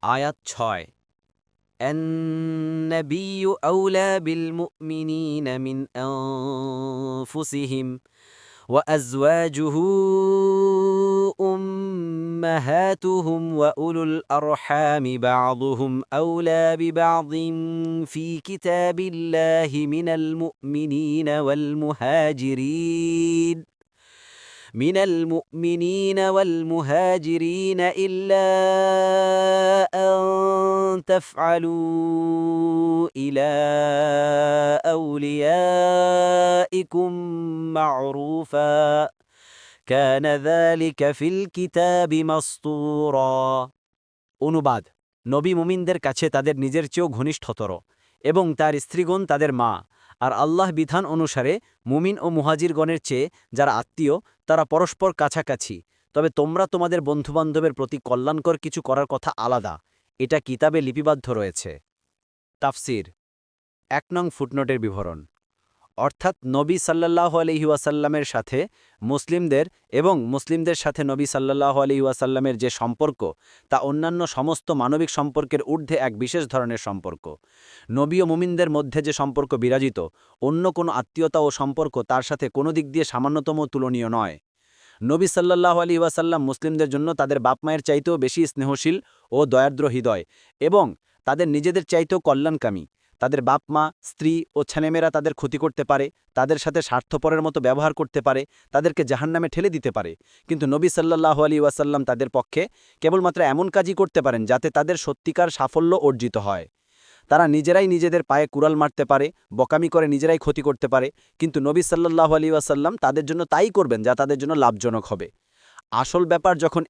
আয়াত ৬ النبي أولى بالمؤمنين من أنفسهم وأزواجه أمهاتهم وأولو الأرحام بعضهم أولى ببعض في كتاب الله من المؤمنين والمهاجرين إلا أن تفعلوا إلى أوليائكم معروفا كان ذلك في الكتاب مسطورا অনুবাদ নবী মুমিনদের কাছে তাদের নিজের চেয়েও ঘনিষ্ঠতর এবং তার স্ত্রীগণ তাদের মা আর আল্লাহ বিধান অনুসারে মুমিন ও মুহাজিরগণের চেয়ে যারা আত্মীয় তারা পরস্পর কাছাকাছি তবে তোমরা তোমাদের বন্ধুবান্ধবের প্রতি কল্যাণকর কিছু করার কথা আলাদা এটা কিতাবে লিপিবদ্ধ রয়েছে তাফসির ১ নং ফুটনোটের বিবরণ অর্থাৎ নবী সাল্লাল্লাহু আলাইহি ওয়াসাল্লামের সাথে মুসলিমদের এবং মুসলিমদের সাথে নবী সাল্লাল্লাহু আলাইহি ওয়াসাল্লামের যে সম্পর্ক তা অন্যান্য সমস্ত মানবিক সম্পর্কের ঊর্ধ্বে এক বিশেষ ধরনের সম্পর্ক নবী ও মুমিনদের মধ্যে যে সম্পর্ক বিরাজিত অন্য কোনো আত্মীয়তা ও সম্পর্ক তার সাথে কোনো দিক দিয়ে সামান্যতম তুলনীয় নয় নবী সাল্লাল্লাহু আলাইহি ওয়াসাল্লাম মুসলিমদের জন্য তাদের বাপ-মায়ের চাইতেও বেশি স্নেহশীল ও দয়ার্দ্র হৃদয় এবং তাদের নিজেদের চাইতেও কল্যাণকামী তাদের বাপ-মা স্ত্রী ও ছেলেমেয়েরা তাদের ক্ষতি করতে পারে তাদের সাথে স্বার্থপরের মতো ব্যবহার করতে পারে তাদেরকে জাহান্নামে ঠেলে দিতে পারে কিন্তু নবী সাল্লাল্লাহু আলাইহি ওয়াসাল্লাম তাদের পক্ষে কেবলমাত্র এমন কাজই করতে পারেন যাতে তাদের সত্যিকার সাফল্য অর্জিত হয় তারা নিজেরাই নিজেদের পায়ে কুড়াল মারতে পারে বকামি করে নিজেরাই ক্ষতি করতে পারে কিন্তু নবী সাল্লাল্লাহু আলাইহি ওয়াসাল্লাম তাদের জন্য তাই করবেন যা তাদের জন্য লাভজনক হবে আসল ব্যাপার যখন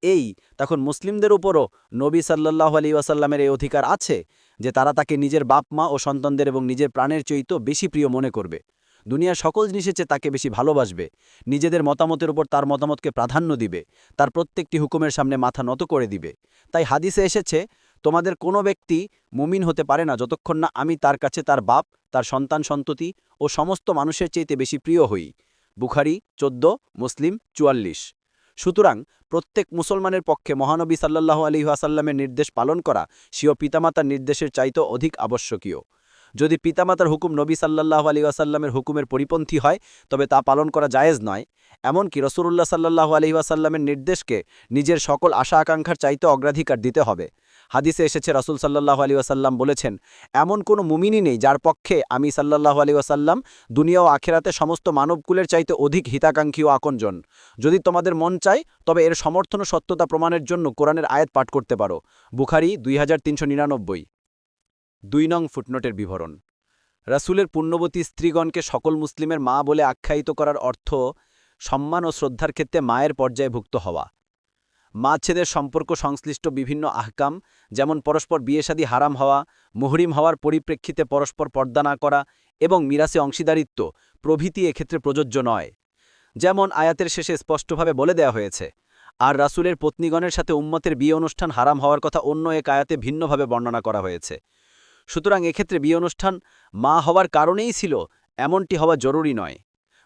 তখন মুসলিমদের উপরও নবী সাল্লাল্লাহু আলাইহি ওয়াসাল্লামের এই অধিকার আছে যে তারা তাকে নিজের বাপ-মা ও সন্তানদের এবং নিজের প্রাণের চাইতেও বেশি প্রিয় মনে করবে দুনিয়ার সকল জিনিসের চেয়ে তাকে বেশি ভালোবাসবে নিজেদের মতামতের উপর তার মতামতকে প্রাধান্য দিবে তার প্রত্যেকটি হুকুমের সামনে মাথা নত করে দিবে তাই হাদিসে এসেছে তোমাদের কোনো ব্যক্তি মুমিন হতে পারে না যতক্ষণ না আমি তার কাছে তার বাপ তার সন্তান সন্ততি ও সমস্ত মানুষের চাইতে বেশি প্রিয় হই বুখারী ১৪ মুসলিম ৪৪ সুতরাং প্রত্যেক মুসলমানের পক্ষে মহানবী সাল্লাল্লাহু আলাইহি ওয়াসাল্লামের নির্দেশ পালন করা স্বীয় পিতামাতার নির্দেশের চাইতেও অধিক আবশ্যকীয় যদি পিতামাতার হুকুম নবী সাল্লাল্লাহু আলাইহি ওয়াসাল্লামের হুকুমের পরিপন্থী হয় তবে তা পালন করা জায়েজ নয় এমনকি রাসূলুল্লাহ সাল্লাল্লাহু আলাইহি ওয়াসাল্লামের নির্দেশকে নিজের সকল আশা আকাঙ্ক্ষার চাইতে অগ্রাধিকার দিতে হবে হাদিসে এসেছে রাসূল সাল্লাল্লাহু আলাইহি ওয়াসাল্লাম বলেছেন এমন কোনো মুমিনই নেই যার পক্ষে আমি সাল্লাল্লাহু আলাইহি ওয়াসাল্লাম দুনিয়া ও আখিরাতে সমস্ত মানবকুলের চাইতে অধিক হিতাকাঙ্ক্ষী ও আকঞ্জন যদি তোমাদের মন চায় তবে এর সমর্থন ও সত্যতা প্রমাণের জন্য কোরআনের আয়াত পাঠ করতে পারো বুখারী ২৩৯৯ ২ নং ফুটনোটের বিবরণ রাসূলের পুণ্যবতী স্ত্রীগণকে সকল মুসলিমের মা বলে আখ্যায়িত করার অর্থ সম্মান ও শ্রদ্ধার ক্ষেত্রে মায়ের পর্যায়ভুক্ত হওয়া মা ছেলের সম্পর্ক সংশ্লিষ্ট বিভিন্ন আহকাম যেমন পরস্পর বিয়ে-শাদী হারাম হওয়া মুহরিম হওয়ার পরিপ্রেক্ষিতে পরস্পর পর্দা না করা এবং মিরাসে অংশীদারিত্ব প্রভৃতি এক্ষেত্রে প্রযোজ্য নয় যেমন আয়াতের শেষে স্পষ্টভাবে বলে দেওয়া হয়েছে আর রাসূলের পত্নীগণের সাথে উম্মতের বিয়ে অনুষ্ঠান হারাম হওয়ার কথা অন্য এক আয়াতে ভিন্নভাবে বর্ণনা করা হয়েছে সুতরাং এক্ষেত্রে বিয়ে অনুষ্ঠান মা হওয়ার কারণেই ছিল এমনটি হওয়া জরুরি নয়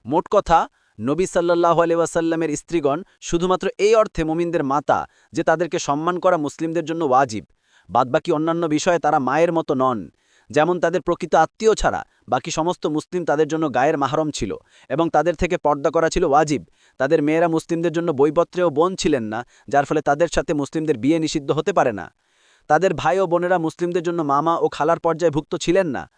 মোট কথা নবী সাল্লাল্লাহু আলাইহি ওয়াসাল্লামের স্ত্রীগণ শুধুমাত্র এই অর্থে মুমিনদের মাতা যে তাদেরকে সম্মান করা মুসলিমদের জন্য ওয়াজিব বাদবাকি অন্যান্য বিষয়ে তারা মায়ের মতো নন যেমন তাদের প্রকৃত আত্মীয় ছাড়া বাকি সমস্ত মুসলিম তাদের জন্য গায়ের মাহরম ছিল এবং তাদের থেকে পর্দা করা ছিল ওয়াজিব তাদের মেয়েরা মুসলিমদের জন্য বৈপত্রেও বোন ছিলেন না যার ফলে তাদের সাথে মুসলিমদের বিয়ে নিষিদ্ধ হতে পারে না তাদের ভাই ও বোনেরা মুসলিমদের জন্য মামা ও খালার পর্যায়ভুক্ত ছিলেন না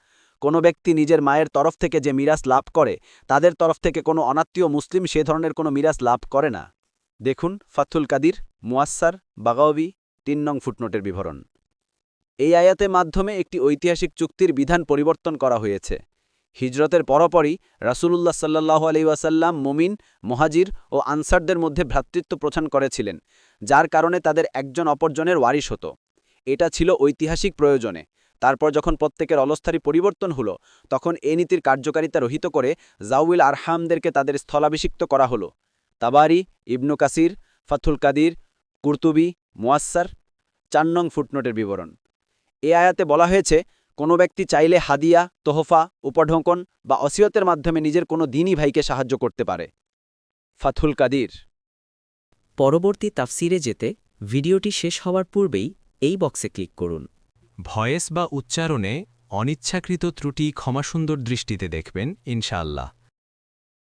কোনো ব্যক্তি নিজের মায়ের তরফ থেকে যে মিরাস লাভ করে তাদের তরফ থেকে কোনো অনাত্মীয় মুসলিম সে ধরনের কোনো মিরাস লাভ করে না দেখুন ফাথুল কাদির মুয়াসসার বাগাওয়ি ৩ নং ফুটনোটের বিবরণ এই আয়াতের মাধ্যমে একটি ঐতিহাসিক চুক্তির বিধান পরিবর্তন করা হয়েছে হিজরতের পরপরই রাসূলুল্লাহ সাল্লাল্লাহু আলাইহি ওয়াসাল্লাম মুমিন মুহাজির ও আনসারদের মধ্যে ভ্রাতৃত্ব প্রচার করেছিলেন যার কারণে তাদের একজন অপরজনের ওয়ারিশ হতো এটা ছিল ঐতিহাসিক প্রয়োজনে তারপর যখন প্রত্যেকের অলস্থারী পরিবর্তন হলো তখন এই নীতির কার্যকারিতা রহিত করে জাউইল আরহামদেরকে তাদের স্থলাভিষিক্ত করা হলো তাবারি ইবনু কাসির ফাথুল কাদির কুরতুবি মুয়াসসার ৪ নং ফুটনোটের বিবরণ এই আয়াতে বলা হয়েছে কোনো ব্যক্তি চাইলে হাদিয়া তোহফা উপঢৌকন বা ওসিয়তের মাধ্যমে নিজের কোনো দ্বীনী ভাইকে সাহায্য করতে পারে ফাথুল কাদির পরবর্তী তাফসিরে যেতে ভিডিওটি শেষ হওয়ার পূর্বেই এই বক্সে ক্লিক করুন। ভয়েস বা উচ্চারণে অনিচ্ছাকৃত ত্রুটি ক্ষমাসুন্দর দৃষ্টিতে দেখবেন ইনশাআল্লাহ।